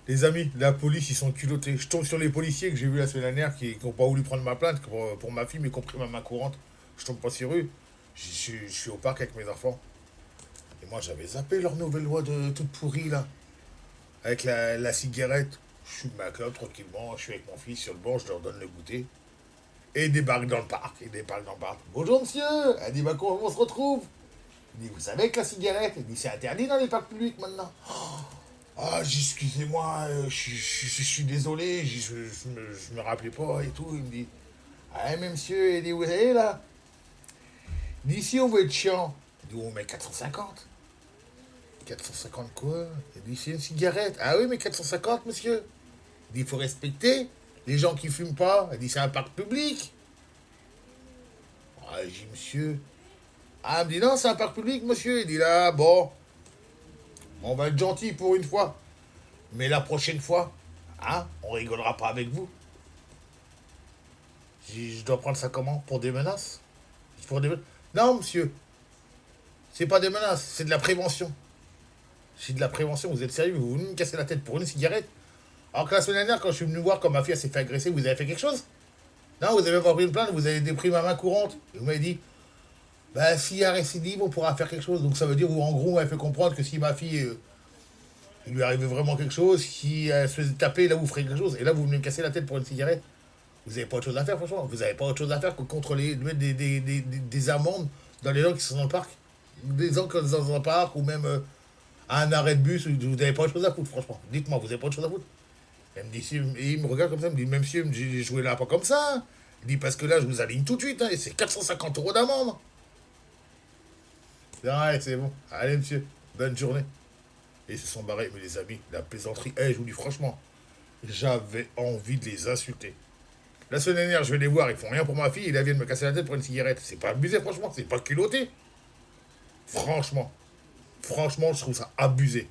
Les amis, la police, ils sont culottés. Je tombe sur les policiers que j'ai vus la semaine dernière qui n'ont pas voulu prendre ma plainte pour ma fille, mais qui ont pris ma main courante. Je tombe pas sur eux. Je suis au parc avec mes enfants. Et moi, j'avais zappé leur nouvelle loi de toute pourrie, là. Avec la cigarette. Je suis ma clope tranquillement. Je suis avec mon fils sur le banc, je leur donne le goûter. Et ils débarquent dans le parc. Ils débarquent dans le parc. Bonjour, monsieur. Elle dit, bah, comment on se retrouve? Il dit, vous savez que la cigarette, il dit, c'est interdit dans les parcs publics maintenant. Ah, excusez-moi, je suis désolé, je me rappelais pas et tout. Il me dit, ah, mais monsieur, il dit, vous savez là, d'ici on veut être chiant. Il dit, on met 450. 450 quoi? Il dit, c'est une cigarette. Ah oui, mais 450, monsieur. Il dit, il faut respecter les gens qui fument pas. Il dit, c'est un parc public. Ah, j'ai dit, monsieur. Ah, il me dit, non, c'est un parc public, monsieur. Il dit, là, bon, on va être gentil pour une fois. Mais la prochaine fois, hein, on rigolera pas avec vous. Je dois prendre ça comment? Pour des menaces? Pour des... Non, monsieur, c'est pas des menaces, c'est de la prévention. C'est de la prévention, vous êtes sérieux? Vous venez me casser la tête pour une cigarette? Alors que la semaine dernière, quand je suis venu voir quand ma fille s'est fait agresser, vous avez fait quelque chose? Non, vous avez pas pris une plainte, vous avez pris ma main courante. Et vous m'avez dit, bah, s'il y a récidive, on pourra faire quelque chose. Donc ça veut dire, en gros, on m'a fait comprendre que si ma fille, il lui arrivait vraiment quelque chose, si elle se faisait taper, là, vous ferez quelque chose. Et là, vous venez me casser la tête pour une cigarette. Vous avez pas autre chose à faire, franchement. Vous avez pas autre chose à faire que contrôler, mettre des amendes dans les gens qui sont dans le parc. Des gens qui sont dans un parc ou même à un arrêt de bus. Vous n'avez pas autre chose à foutre, franchement. Dites-moi, vous avez pas autre chose à foutre. Elle me dit, et il me regarde comme ça, il me dit, même si j'ai joué là pas comme ça. Il dit, parce que là, je vous aligne tout de suite, hein, et c'est 450 € d'amende. Ouais, c'est bon. Allez, monsieur, bonne journée. Et ils se sont barrés, mais les amis, la plaisanterie, je vous dis franchement, j'avais envie de les insulter. La semaine dernière, je vais les voir, ils font rien pour ma fille, et là, ils viennent me casser la tête pour une cigarette. C'est pas abusé, franchement, c'est pas culotté. Franchement, franchement, je trouve ça abusé.